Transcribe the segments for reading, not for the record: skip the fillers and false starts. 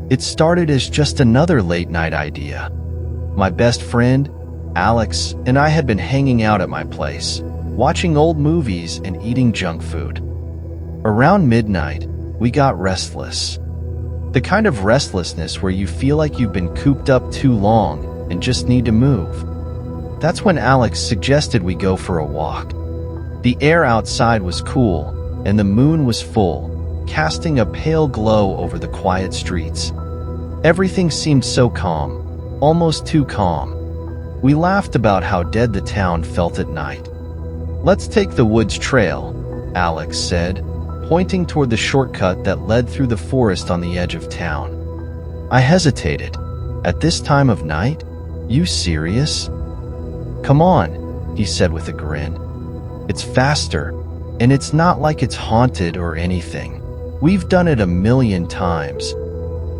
It started as just another late-night idea. My best friend, Alex, and I had been hanging out at my place, watching old movies and eating junk food. Around midnight, we got restless. The kind of restlessness where you feel like you've been cooped up too long and just need to move. That's when Alex suggested we go for a walk. The air outside was cool, and the moon was full, casting a pale glow over the quiet streets. Everything seemed so calm, almost too calm. We laughed about how dead the town felt at night. "Let's take the woods trail," Alex said, pointing toward the shortcut that led through the forest on the edge of town. I hesitated. At this time of night? You serious? "Come on," he said with a grin. "It's faster, and it's not like it's haunted or anything. We've done it a million times."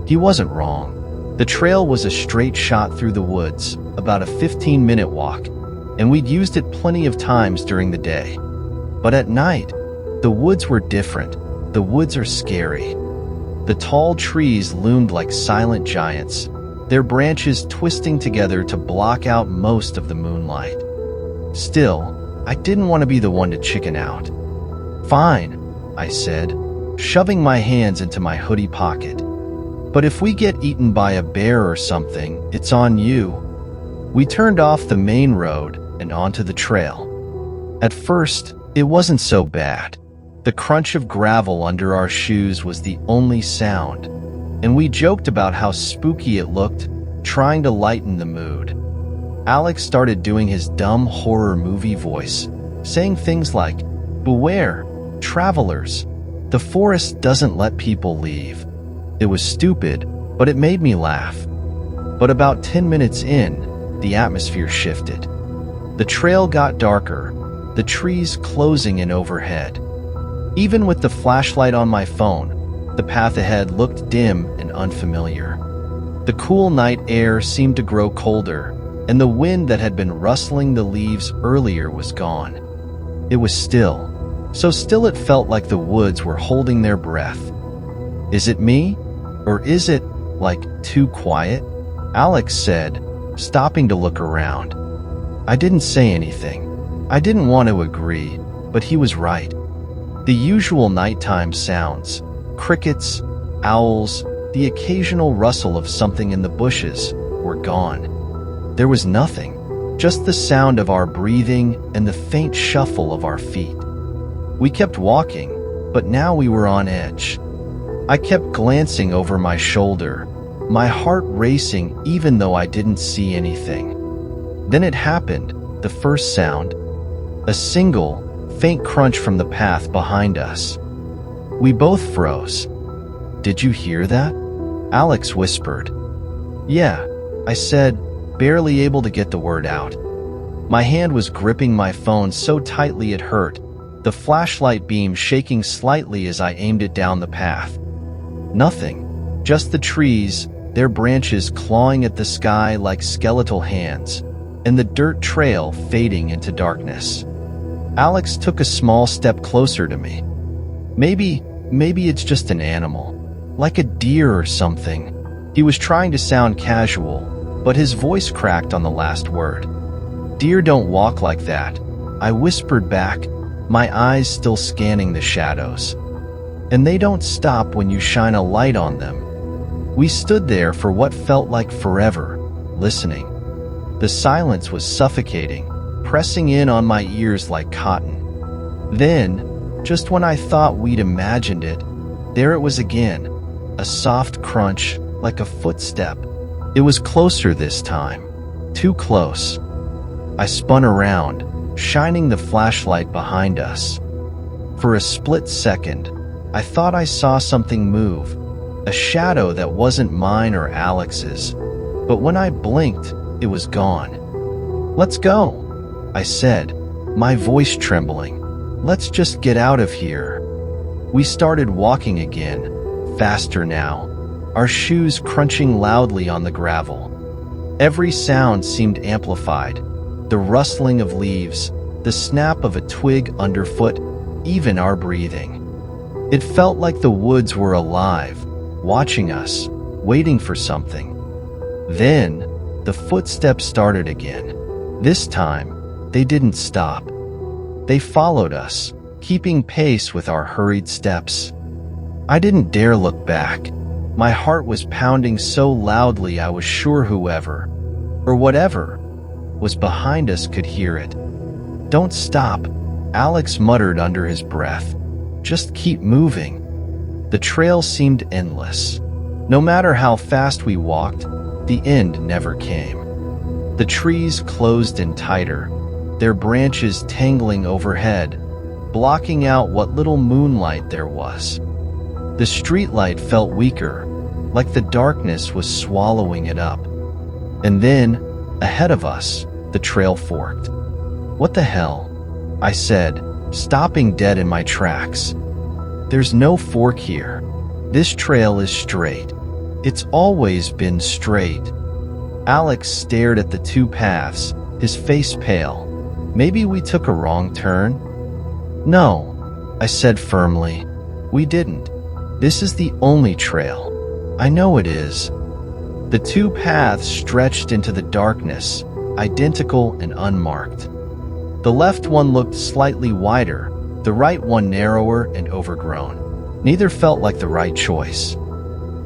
He wasn't wrong. The trail was a straight shot through the woods, about a 15-minute walk, and we'd used it plenty of times during the day. But at night, the woods were different. The woods are scary. The tall trees loomed like silent giants, their branches twisting together to block out most of the moonlight. Still, I didn't want to be the one to chicken out. "Fine," I said, shoving my hands into my hoodie pocket. "But if we get eaten by a bear or something, it's on you." We turned off the main road and onto the trail. At first, it wasn't so bad. The crunch of gravel under our shoes was the only sound, and we joked about how spooky it looked, trying to lighten the mood. Alex started doing his dumb horror movie voice, saying things like, "Beware, travelers. The forest doesn't let people leave." It was stupid, but it made me laugh. But about 10 minutes in, the atmosphere shifted. The trail got darker, the trees closing in overhead. Even with the flashlight on my phone, the path ahead looked dim and unfamiliar. The cool night air seemed to grow colder, and the wind that had been rustling the leaves earlier was gone. It was still, so still it felt like the woods were holding their breath. "Is it me? Or is it, like, too quiet?" Alex said, stopping to look around. I didn't say anything. I didn't want to agree, but he was right. The usual nighttime sounds, crickets, owls, the occasional rustle of something in the bushes, were gone. There was nothing, just the sound of our breathing and the faint shuffle of our feet. We kept walking, but now we were on edge. I kept glancing over my shoulder, my heart racing even though I didn't see anything. Then it happened, the first sound. A single, faint crunch from the path behind us. We both froze. "Did you hear that?" Alex whispered. "Yeah," I said, barely able to get the word out. My hand was gripping my phone so tightly it hurt, the flashlight beam shaking slightly as I aimed it down the path. Nothing, just the trees, their branches clawing at the sky like skeletal hands, and the dirt trail fading into darkness. Alex took a small step closer to me. Maybe it's just an animal, like a deer or something." He was trying to sound casual, but his voice cracked on the last word. "Deer don't walk like that," I whispered back, my eyes still scanning the shadows. "And they don't stop when you shine a light on them." We stood there for what felt like forever, listening. The silence was suffocating, pressing in on my ears like cotton. Then, just when I thought we'd imagined it, there it was again, a soft crunch, like a footstep. It was closer this time, too close. I spun around, shining the flashlight behind us. For a split second, I thought I saw something move, a shadow that wasn't mine or Alex's, but when I blinked, it was gone. "Let's go," I said, my voice trembling. "Let's just get out of here." We started walking again, faster now, our shoes crunching loudly on the gravel. Every sound seemed amplified, the rustling of leaves, the snap of a twig underfoot, even our breathing. It felt like the woods were alive, watching us, waiting for something. Then, the footsteps started again. This time, they didn't stop. They followed us, keeping pace with our hurried steps. I didn't dare look back. My heart was pounding so loudly I was sure whoever, or whatever, was behind us could hear it. "Don't stop," Alex muttered under his breath. "Just keep moving." The trail seemed endless. No matter how fast we walked, the end never came. The trees closed in tighter, their branches tangling overhead, blocking out what little moonlight there was. The streetlight felt weaker, like the darkness was swallowing it up. And then, ahead of us, the trail forked. "What the hell?" I said, stopping dead in my tracks. "There's no fork here. This trail is straight. It's always been straight." Alex stared at the two paths, his face pale. "Maybe we took a wrong turn?" "No," I said firmly. "We didn't. This is the only trail. I know it is." The two paths stretched into the darkness, identical and unmarked. The left one looked slightly wider, the right one narrower and overgrown. Neither felt like the right choice.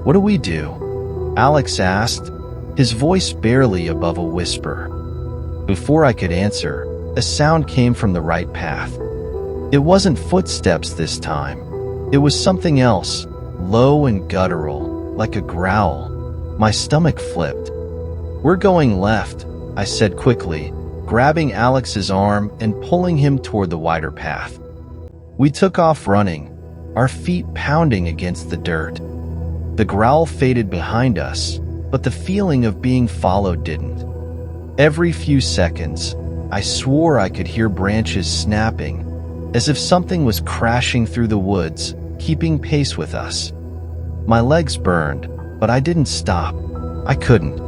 "What do we do?" Alex asked, his voice barely above a whisper. Before I could answer, a sound came from the right path. It wasn't footsteps this time. It was something else, low and guttural, like a growl. My stomach flipped. "We're going left," I said quickly, grabbing Alex's arm and pulling him toward the wider path. We took off running, our feet pounding against the dirt. The growl faded behind us, but the feeling of being followed didn't. Every few seconds, I swore I could hear branches snapping, as if something was crashing through the woods, keeping pace with us. My legs burned, but I didn't stop. I couldn't.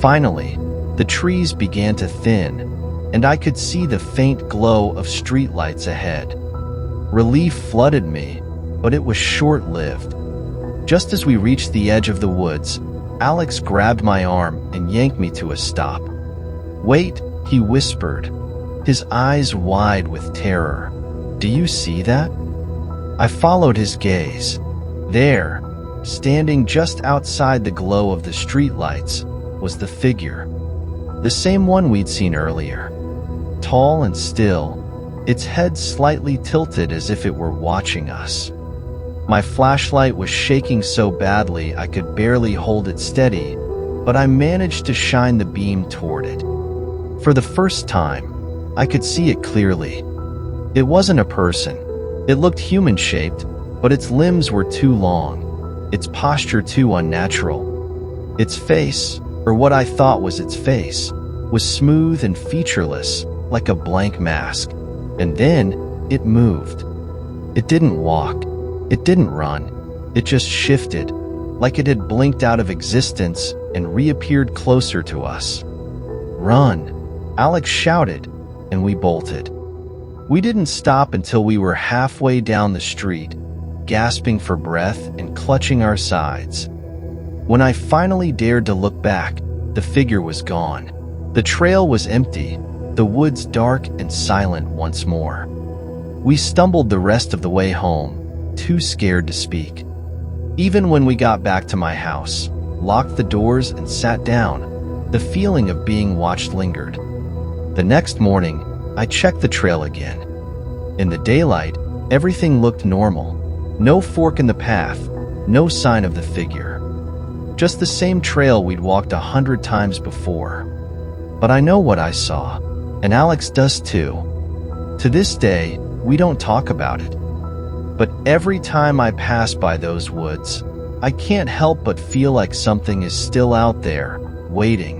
Finally, the trees began to thin, and I could see the faint glow of streetlights ahead. Relief flooded me, but it was short-lived. Just as we reached the edge of the woods, Alex grabbed my arm and yanked me to a stop. "Wait," he whispered, his eyes wide with terror. "Do you see that?" I followed his gaze. There, standing just outside the glow of the streetlights, was the figure. The same one we'd seen earlier. Tall and still, its head slightly tilted as if it were watching us. My flashlight was shaking so badly I could barely hold it steady, but I managed to shine the beam toward it. For the first time, I could see it clearly. It wasn't a person. It looked human-shaped, but its limbs were too long, its posture too unnatural. Its face, or what I thought was its face, was smooth and featureless, like a blank mask. And then, it moved. It didn't walk. It didn't run. It just shifted, like it had blinked out of existence and reappeared closer to us. "Run!" Alex shouted, and we bolted. We didn't stop until we were halfway down the street, gasping for breath and clutching our sides. When I finally dared to look back, the figure was gone. The trail was empty, the woods dark and silent once more. We stumbled the rest of the way home, too scared to speak. Even when we got back to my house, locked the doors and sat down, the feeling of being watched lingered. The next morning, I checked the trail again. In the daylight, everything looked normal. No fork in the path, no sign of the figure. Just the same trail we'd walked 100 times before. But I know what I saw, and Alex does too. To this day, we don't talk about it. But every time I pass by those woods, I can't help but feel like something is still out there, waiting.